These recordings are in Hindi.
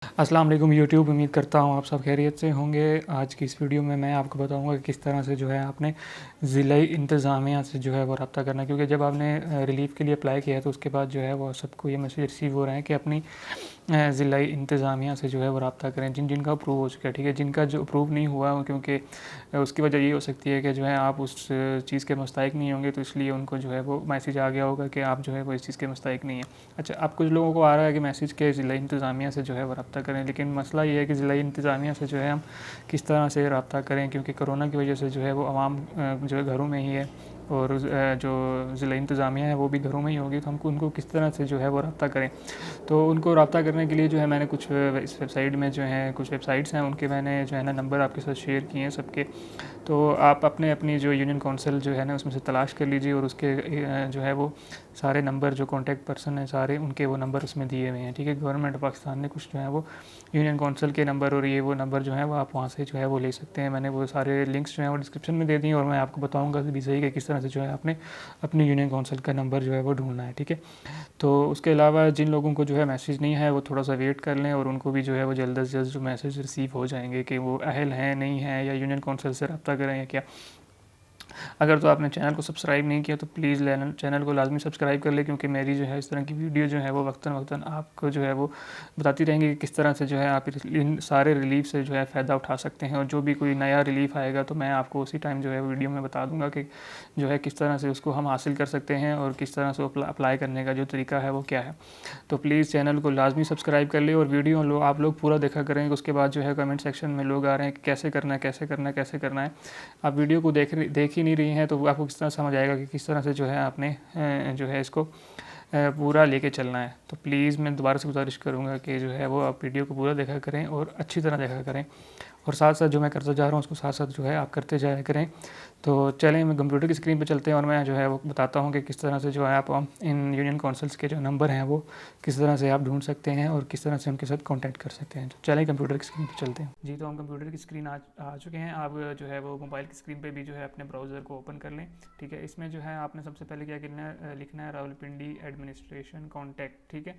अस्सलाम वालेकुम यूट्यूब। उम्मीद करता हूँ आप सब खैरियत से होंगे। आज की इस वीडियो में मैं आपको बताऊंगा कि किस तरह से जो है आपने ज़िले इंतज़ामिया से जो है वो रब्ता करना है, क्योंकि जब आपने रिलीफ़ के लिए अप्लाई किया है तो उसके बाद जो है वो सबको ये मैसेज रिसीव हो रहे हैं कि अपनी ज़िला इंतज़ामिया से जो है वो रब्ता करें जिन जिनका अप्रूव हो चुका है। ठीक है, जिनका जो अप्रूव नहीं हुआ क्योंकि उसकी वजह ये हो सकती है कि जो है आप उस चीज़ के मुस्तहिक नहीं होंगे, तो इसलिए उनको जो है वो मैसेज आ गया होगा कि आप जो है वो इस चीज़ के मुस्तहिक नहीं है। अच्छा, अब कुछ लोगों को आ रहा है कि मैसेज के ज़िला इंतज़ामिया से जो है वो रब्ता करें, लेकिन मसला ये है कि ज़िला इंतज़ामिया से जो है हम किस तरह से रब्ता करें, क्योंकि कोरोना की वजह से जो है वो आवाम जो है घरों में ही है और जो ज़िला इंतज़ामिया है वो भी घरों में ही होगी, तो हमको उनको किस तरह से जो है वो रब्ता करें। तो उनको रब्ता करने के लिए जो है मैंने कुछ इस वेबसाइट में जो है कुछ वेबसाइट्स हैं उनके मैंने जो है ना नंबर आपके साथ शेयर किए हैं सबके। तो आप अपनी जो यूनियन काउंसिल जो है ना उसमें से तलाश कर लीजिए और उसके जो है वो सारे नंबर जो कॉन्टैक्ट पर्सन हैं सारे उनके वो नंबर उसमें दिए हुए हैं। ठीक है, गवर्नमेंट ऑफ पाकिस्तान ने कुछ जो है वो यूनियन काउंसिल के नंबर और ये वो नंबर जो है वो आप वहाँ से जो है वो ले सकते हैं। मैंने वो सारे लिंक्स जो हैं वो डिस्क्रिप्शन में दे दिए और मैं आपको बताऊँगा भी सही कि किस तरह से जो है आपने अपनी यूनियन काउंसिल का नंबर जो है वो ढूंढना है। ठीक है, तो उसके अलावा जिन लोगों को जो है मैसेज नहीं है वो थोड़ा सा वेट कर लें और उनको भी जो है वो जल्द से जल्द जो मैसेज रिसीव हो जाएंगे कि वो अहल हैं नहीं है या यूनियन काउंसिल से रब्ता करें या क्या। अगर तो आपने चैनल को सब्सक्राइब नहीं किया तो प्लीज़ चैनल को लाजमी सब्सक्राइब कर ले, क्योंकि मेरी जो है इस तरह की वीडियो जो है वो वक्तन वक्तन आपको जो है वो बताती रहेंगी कि किस तरह से जो है आप इन सारे रिलीफ से जो है फ़ायदा उठा सकते हैं। और जो भी कोई नया रिलीफ आएगा तो मैं आपको उसी टाइम जो है वीडियो में बता दूंगा कि जो है किस तरह से उसको हम हासिल कर सकते हैं और किस तरह से अप्लाई करने का जो तरीका है वो क्या है। तो प्लीज़ चैनल को लाजमी सब्सक्राइब कर ले और वीडियो आप लोग पूरा देखा करें। उसके बाद जो है कमेंट सेक्शन में लोग आ रहे हैं कि कैसे करना है कैसे करना है कैसे करना है। आप वीडियो को देख ही नहीं रही हैं तो आपको किस तरह समझ आएगा कि किस तरह से जो है आपने जो है इसको पूरा लेके चलना है। तो प्लीज़ मैं दोबारा से गुजारिश करूँगा कि जो है वो आप वीडियो को पूरा देखा करें और अच्छी तरह देखा करें और साथ साथ जो मैं करता जा रहा हूँ उसको साथ साथ जो है आप करते जाया करें। तो चलें मैं कंप्यूटर की स्क्रीन पर चलते हैं और मैं जो है वो बताता हूँ कि किस तरह से जो है आप इन यूनियन काउंसिल्स के जो नंबर हैं वो किस तरह से आप ढूंढ सकते हैं और किस तरह से उनके साथ कांटेक्ट कर सकते हैं। तो चलें कंप्यूटर की स्क्रीन पर चलते हैं। जी, तो हम कंप्यूटर की स्क्रीन आ चुके हैं। आप जो है वो मोबाइल की स्क्रीन पर भी जो है अपने ब्राउज़र को ओपन कर लें। ठीक है, इसमें जो है आपने सबसे पहले क्या लिखना है रावलपिंडी एडमिनिस्ट्रेशन कॉन्टैक्ट। ठीक है,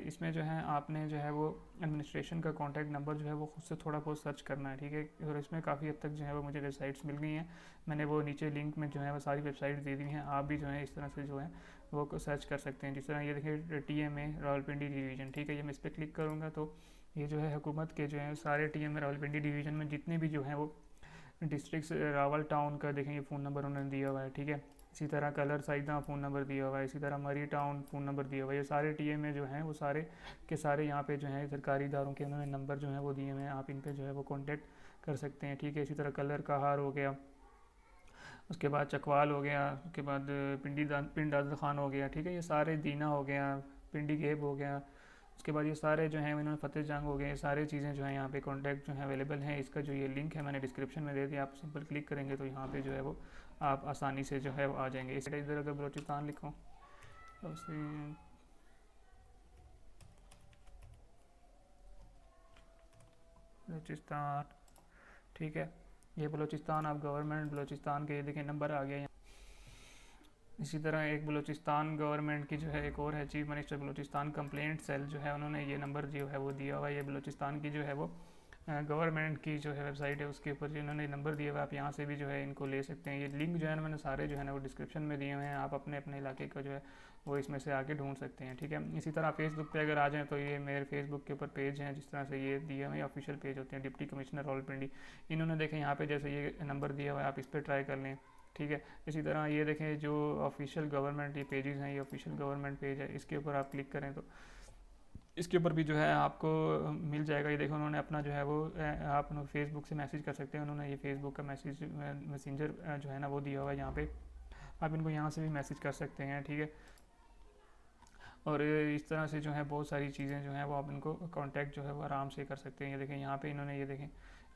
इसमें जो है आपने जो है वो एडमिनिस्ट्रेशन का कॉन्टैक्ट नंबर जो है वो खुद से थोड़ा बहुत सर्च करना है। ठीक है, और इसमें काफ़ी हद तक जो है वो मुझे वेबसाइट्स मिल गई हैं। मैंने वो नीचे लिंक में जो है वो सारी वेबसाइट दे दी हैं। आप भी जो है इस तरह से जो है वो सर्च कर सकते हैं। जिस तरह ये देखिए TMA रावलपिंडी डिवीज़न। ठीक है, ये मैं इस पर क्लिक करूँगा तो ये जो है हुकूमत के जो है सारे TMA रावलपिंडी डिवीज़न में जितने भी जो है वो डिस्ट्रिक्ट रावल टाउन का देखें ये फ़ोन नंबर उन्होंने दिया हुआ है। ठीक है, इसी तरह कलर साइदा फ़ोन नंबर दिया हुआ है, इसी तरह मरी टाउन फ़ोन नंबर दिया हुआ है। ये सारे TMA जो हैं वो सारे के सारे यहाँ पे जो हैं सरकारी इदारों के उन्होंने नंबर जो है वो दिए हुए हैं। आप इन पे जो है वो कॉन्टैक्ट कर सकते हैं। ठीक है, इसी तरह कलर कहार हो गया, उसके बाद चकवाल हो गया, उसके बाद पिंड आजद खान हो गया। ठीक है, ये सारे दीना हो गया, पिंडी गेब हो गया, उसके बाद ये सारे जो हैं इन्होंने फ़तेह जंग हो गए। सारी चीज़ें जो हैं यहाँ पे कॉन्टैक्ट जो है अवेलेबल हैं। इसका जो ये लिंक है मैंने डिस्क्रिप्शन में दे दिया, आप सिंपल क्लिक करेंगे तो यहाँ पे जो है वो आप आसानी से जो है वो आ जाएंगे। इस इधर अगर बलोचिस्तान लिखूँ तो बलोचिस्तान। ठीक है, ये बलोचिस्तान आप गवर्नमेंट बलोचिस्तान के ये देखें नंबर आ गया। इसी तरह एक बलूचिस्तान गवर्नमेंट की जो है एक और है chief minister Balochistan complaint cell जो है उन्होंने ये नंबर जो है वो दिया हुआ है। ये बलूचिस्तान की जो है वो गवर्नमेंट की जो है वेबसाइट है उसके ऊपर जो इन्होंने नंबर दिया हुआ है। आप यहाँ से भी जो है इनको ले सकते हैं। ये लिंक जो है ना मैंने सारे जो है ना वो डिस्क्रिप्शन में दिए हुए हैं। आप अपने अपने इलाके का जो है वो इसमें से आके ढूंढ सकते हैं। ठीक है, इसी तरह फेसबुक पे अगर आ जाएँ तो ये मेरे फेसबुक के ऊपर पेज हैं जिस तरह से ये दिए हुए ऑफिशियल पेज होते हैं। डिप्टी कमिश्नर रावलपिंडी इन्होंने देखें यहाँ पे जैसे ये नंबर दिया हुआ है, आप इस पर ट्राई कर लें। ठीक है, इसी तरह ये देखें जो ऑफिशियल गवर्नमेंट ये पेजेस हैं, ये ऑफिशियल गवर्नमेंट पेज है, इसके ऊपर आप क्लिक करें तो इसके ऊपर भी जो है आपको मिल जाएगा। ये देखो उन्होंने अपना जो है वो आप फेसबुक से मैसेज कर सकते हैं। उन्होंने ये फेसबुक का मैसेंजर जो है ना वो दिया हुआ है यहाँ पे, आप इनको यहाँ से भी मैसेज कर सकते हैं। ठीक है, और इस तरह से जो है बहुत सारी चीज़ें जो हैं वो आप इनको कांटेक्ट जो है वो आराम से कर सकते हैं। ये देखें यहाँ पे इन्होंने ये देखें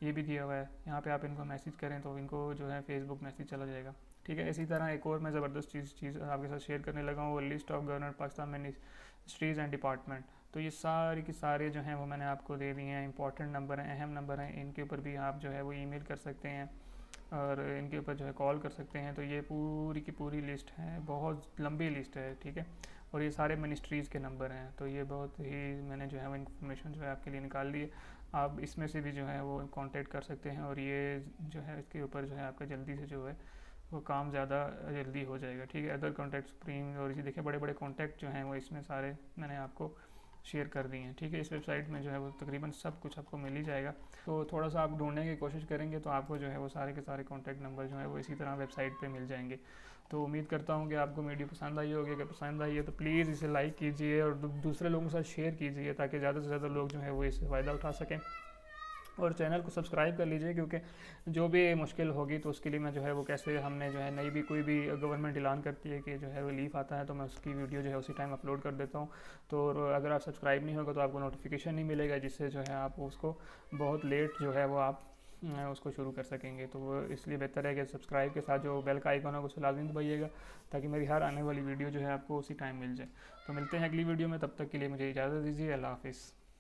ये भी दिया हुआ है, यहाँ पे आप इनको मैसेज करें तो इनको जो है फेसबुक मैसेज चला जाएगा। ठीक है, इसी तरह एक और मैं ज़बरदस्त चीज़ आपके साथ शेयर करने लगा हूँ, वो list of government Pakistan ministries and department. तो ये सारी की सारे जो हैं वो मैंने आपको दे दिए हैं। इंपॉर्टेंट नंबर हैं, अहम नंबर हैं, इनके ऊपर भी आप जो है वो ईमेल कर सकते हैं और इनके ऊपर जो है कॉल कर सकते हैं। तो ये पूरी की पूरी लिस्ट है, बहुत लंबी लिस्ट है। ठीक है, और ये सारे मिनिस्ट्रीज़ के नंबर हैं। तो ये बहुत ही मैंने जो है वो इन्फॉर्मेशन जो है आपके लिए निकाल ली है। आप इसमें से भी जो है वो कांटेक्ट कर सकते हैं, और ये जो है इसके ऊपर जो है आपका जल्दी से जो है वो काम ज़्यादा जल्दी हो जाएगा। ठीक है, अदर कॉन्टैक्ट सुप्रीम और इसी देखिए बड़े बड़े कॉन्टैक्ट जो हैं वो इसमें सारे मैंने आपको शेयर कर दिए हैं। ठीक है, इस वेबसाइट में जो है वो तकरीबन सब कुछ आपको मिल ही जाएगा। तो थोड़ा सा आप ढूंढने की कोशिश करेंगे तो आपको जो है वो सारे के सारे कॉन्टैक्ट नंबर जो है वो इसी तरह वेबसाइट पे मिल जाएंगे। तो उम्मीद करता हूँ कि आपको वीडियो पसंद आई होगी। अगर पसंद आई है तो प्लीज़ इसे लाइक कीजिए और दूसरे लोगों के साथ शेयर कीजिए, ताकि ज़्यादा से ज़्यादा लोग जो है वो इससे फ़ायदा उठा सकें। और चैनल को सब्सक्राइब कर लीजिए, क्योंकि जो भी मुश्किल होगी तो उसके लिए मैं जो है वो कैसे हमने जो है नई भी कोई भी गवर्नमेंट ऐलान करती है कि जो है रिलीफ आता है तो मैं उसकी वीडियो जो है उसी टाइम अपलोड कर देता हूँ। तो अगर आप सब्सक्राइब नहीं होगा तो आपको नोटिफिकेशन नहीं मिलेगा, जिससे जो है आप उसको बहुत लेट जो है वो आप उसको शुरू कर सकेंगे। तो वो इसलिए बेहतर है कि सब्सक्राइब के साथ जो बेल का आइकन होगा उसे लाजमी दबाइएगा, ताकि मेरी हर आने वाली वीडियो जो है आपको उसी टाइम मिल जाए। तो मिलते हैं अगली वीडियो में, तब तक के लिए मुझे इजाज़त दीजिए। अल्लाह हाफिज़।